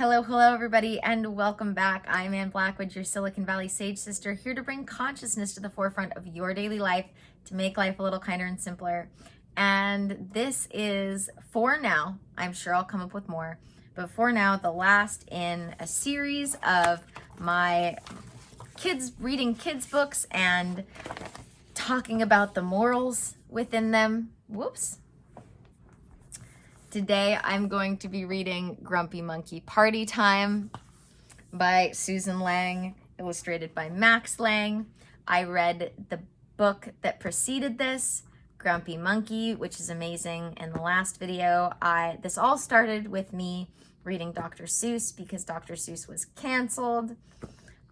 Hello, hello everybody, and welcome back. I'm Ann Blackwood, your Silicon Valley Sage Sister, here to bring consciousness to the forefront of your daily life to make life a little kinder and simpler. And this is, for now, I'm sure I'll come up with more, but for now, the last in a series of my reading kids books and talking about the morals within them. Whoops. Today I'm going to be reading Grumpy Monkey Party Time by Susan Lang, illustrated by Max Lang. I read the book that preceded this, Grumpy Monkey, which is amazing. In the last video, this all started with me reading Dr. Seuss because Dr. Seuss was canceled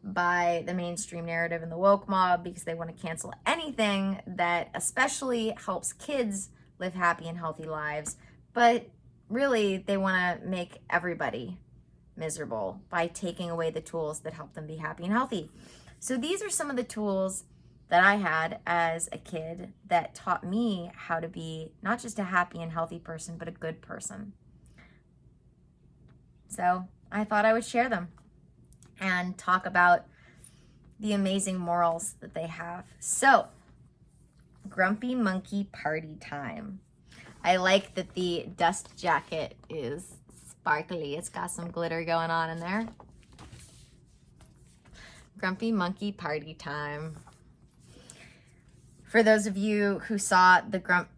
by the mainstream narrative and the woke mob because they want to cancel anything that especially helps kids live happy and healthy lives. But really, they want to make everybody miserable by taking away the tools that help them be happy and healthy. So these are some of the tools that I had as a kid that taught me how to be not just a happy and healthy person, but a good person. So I thought I would share them and talk about the amazing morals that they have. So, Grumpy Monkey Party Time. I like that the dust jacket is sparkly. It's got some glitter going on in there. Grumpy Monkey Party Time. For those of you who saw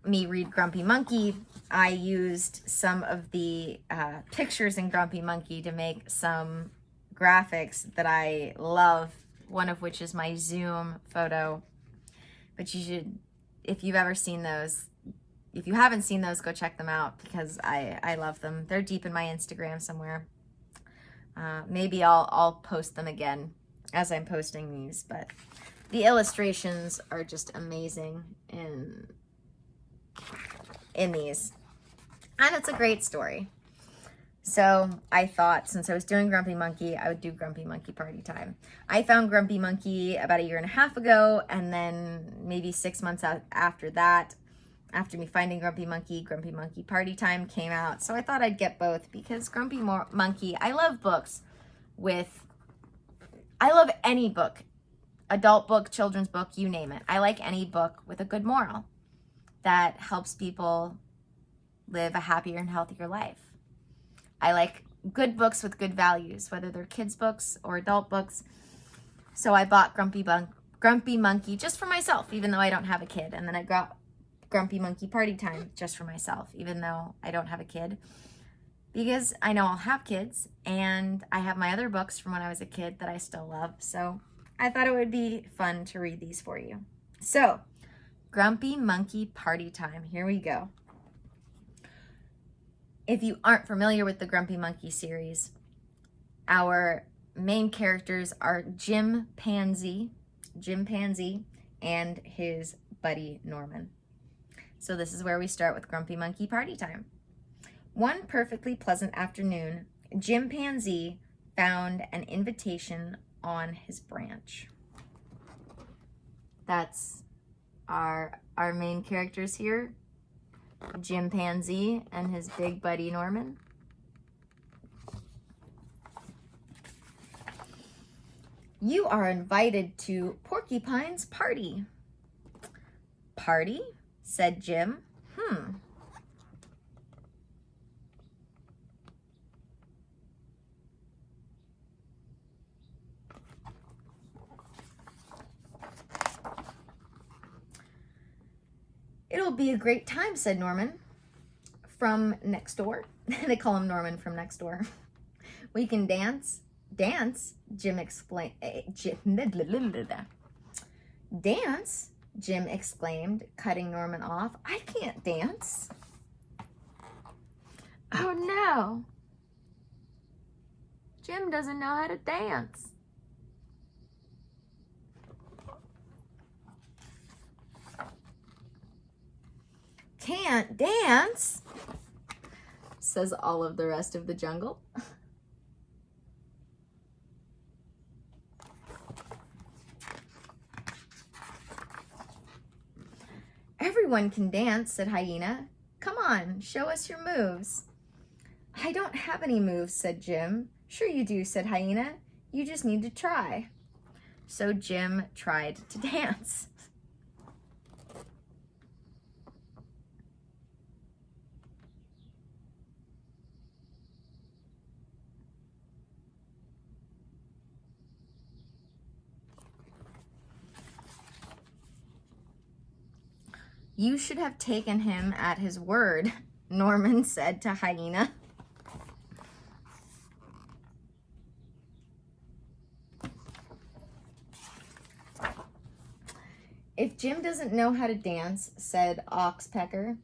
me read Grumpy Monkey, I used some of the pictures in Grumpy Monkey to make some graphics that I love, one of which is my Zoom photo. But you should, if you've ever seen those, if you haven't seen those, go check them out because I love them. They're deep in my Instagram somewhere. Maybe I'll post them again as I'm posting these, but the illustrations are just amazing in these. And it's a great story. So I thought since I was doing Grumpy Monkey, I would do Grumpy Monkey Party Time. I found Grumpy Monkey about 1.5 years ago, and then maybe 6 months after that, after me finding Grumpy Monkey Party Time came out. So I thought I'd get both because Grumpy Monkey, I love books I love any book, adult book, children's book, you name it. I like any book with a good moral that helps people live a happier and healthier life. I like good books with good values, whether they're kids books or adult books. So I bought Grumpy Monkey just for myself, even though I don't have a kid. And then I got Grumpy Monkey Party Time just for myself, even though I don't have a kid, because I know I'll have kids and I have my other books from when I was a kid that I still love. So I thought it would be fun to read these for you. So Grumpy Monkey Party Time, here we go. If you aren't familiar with the Grumpy Monkey series, our main characters are Jim Pansy, and his buddy Norman. So this is where we start with Grumpy Monkey Party Time. One perfectly pleasant afternoon, Jim Pansy found an invitation on his branch. That's our main characters here. Jim Pansy and his big buddy Norman. You are invited to Porcupine's party. Party? Said Jim. It'll be a great time, said Norman from next door. They call him Norman from next door. We can dance. Dance, Jim explained. Dance? Jim exclaimed, cutting Norman off. I can't dance. Oh no. Jim doesn't know how to dance. Can't dance, says all of the rest of the jungle. Everyone can dance, said Hyena. Come on, show us your moves. I don't have any moves, said Jim, Sure you do, said Hyena. You just need to try. So Jim tried to dance. You should have taken him at his word, Norman said to Hyena. If Jim doesn't know how to dance, said Oxpecker,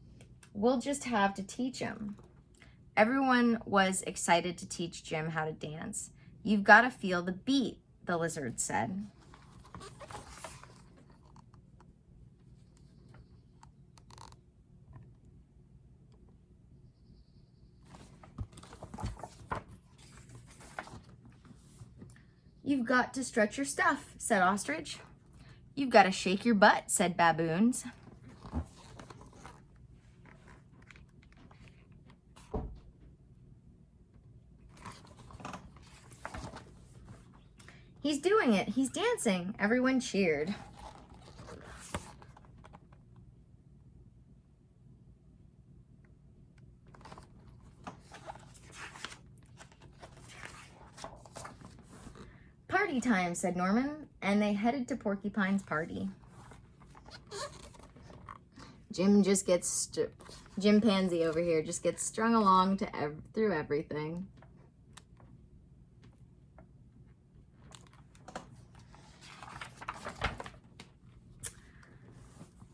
we'll just have to teach him. Everyone was excited to teach Jim how to dance. You've got to feel the beat, the lizard said. You've got to stretch your stuff, said Ostrich. You've got to shake your butt, said Baboons. He's doing it. He's dancing. Everyone cheered. Party time, said Norman, and they headed to Porcupine's party. Jim Pansy over here just gets strung along through everything.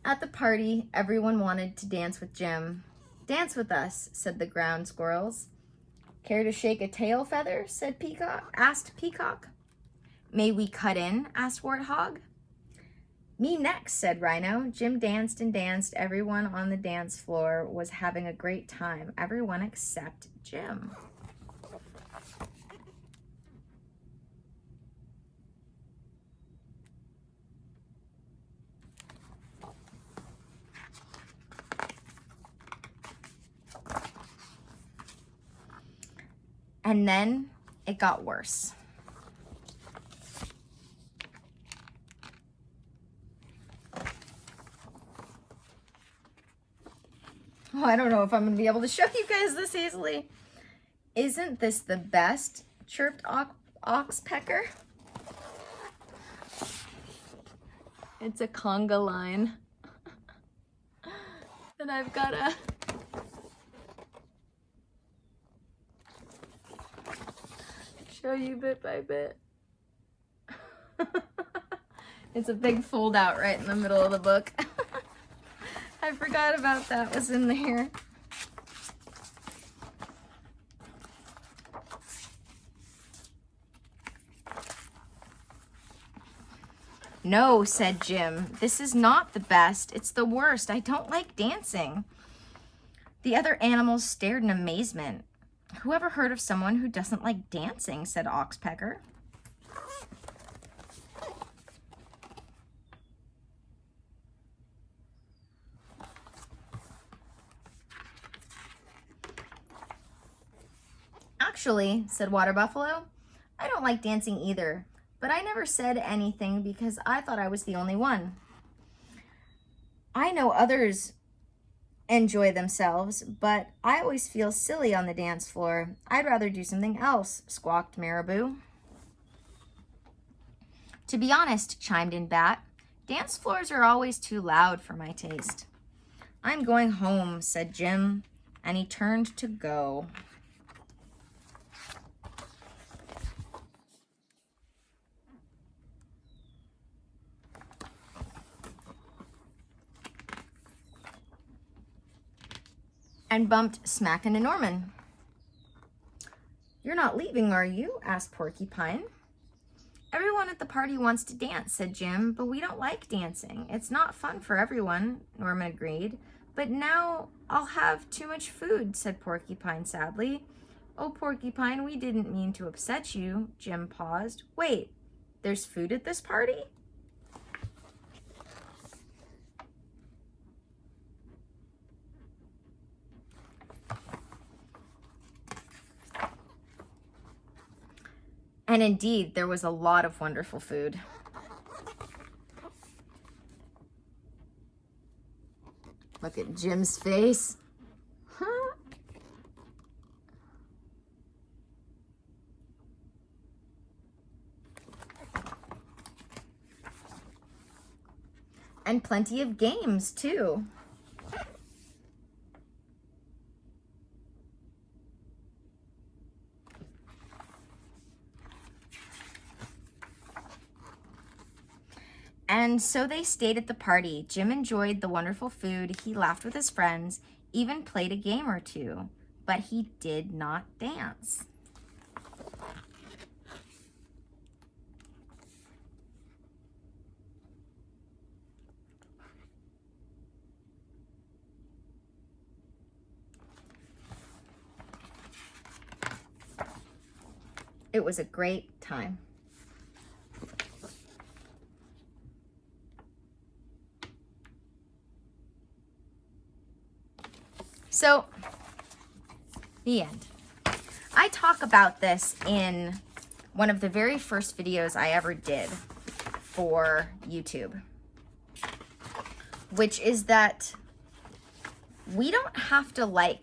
At the party, everyone wanted to dance with Jim. Dance with us, said the ground squirrels. Care to shake a tail feather? Asked Peacock. May we cut in? Asked Warthog. Me next, said Rhino. Jim danced and danced. Everyone on the dance floor was having a great time. Everyone except Jim. And then it got worse. Oh, I don't know if I'm going to be able to show you guys this easily. Isn't this the best? Chirped Oxpecker. It's a conga line that I've got to show you bit by bit. It's a big fold out right in the middle of the book. I forgot about that was in there. No, said Jim. This is not the best. It's the worst. I don't like dancing. The other animals stared in amazement. Who ever heard of someone who doesn't like dancing, said Oxpecker. Actually, said Water Buffalo, I don't like dancing either, but I never said anything because I thought I was the only one. I know others enjoy themselves, but I always feel silly on the dance floor. I'd rather do something else, squawked Marabou. To be honest, chimed in Bat, dance floors are always too loud for my taste. I'm going home, said Jim, and he turned to go. And bumped smack into Norman. You're not leaving, are you? Asked Porcupine. Everyone at the party wants to dance, said Jim, but we don't like dancing. It's not fun for everyone, Norman agreed. But now I'll have too much food, said Porcupine sadly. Oh, Porcupine, we didn't mean to upset you, Jim paused. Wait, there's food at this party? And indeed, there was a lot of wonderful food. Look at Jim's face. And plenty of games too. And so they stayed at the party. Jim enjoyed the wonderful food. He laughed with his friends, even played a game or two, but he did not dance. It was a great time. So, the end. I talk about this in one of the very first videos I ever did for YouTube, which is that we don't have to like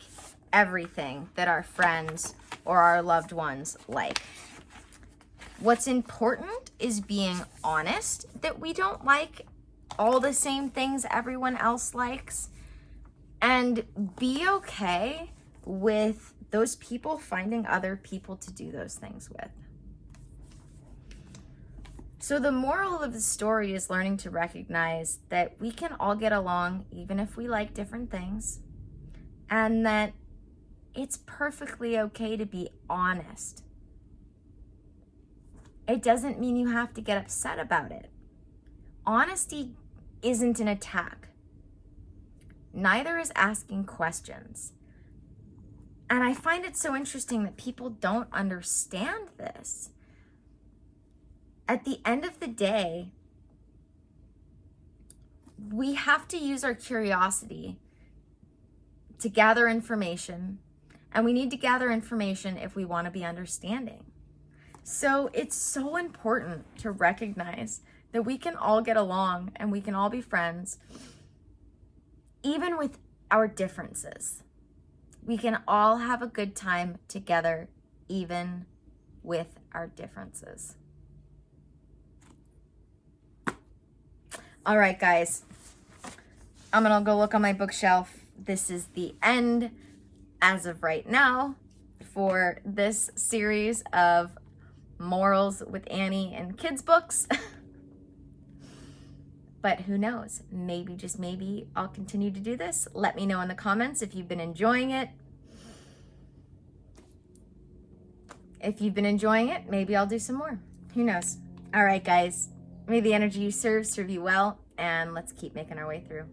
everything that our friends or our loved ones like. What's important is being honest that we don't like all the same things everyone else likes, and be okay with those people finding other people to do those things with. So the moral of the story is learning to recognize that we can all get along even if we like different things, and that it's perfectly okay to be honest. It doesn't mean you have to get upset about it. Honesty isn't an attack. Neither is asking questions. And I find it so interesting that people don't understand this. At the end of the day, we have to use our curiosity to gather information, and we need to gather information if we want to be understanding. So it's so important to recognize that we can all get along and we can all be friends, even with our differences. We can all have a good time together, even with our differences. All right, guys, I'm gonna go look on my bookshelf. This is the end, as of right now, for this series of Morals with Annie and kids books. But who knows? Maybe, just maybe, I'll continue to do this. Let me know in the comments if you've been enjoying it. If you've been enjoying it, maybe I'll do some more. Who knows? All right, guys. May the energy you serve you well, and let's keep making our way through.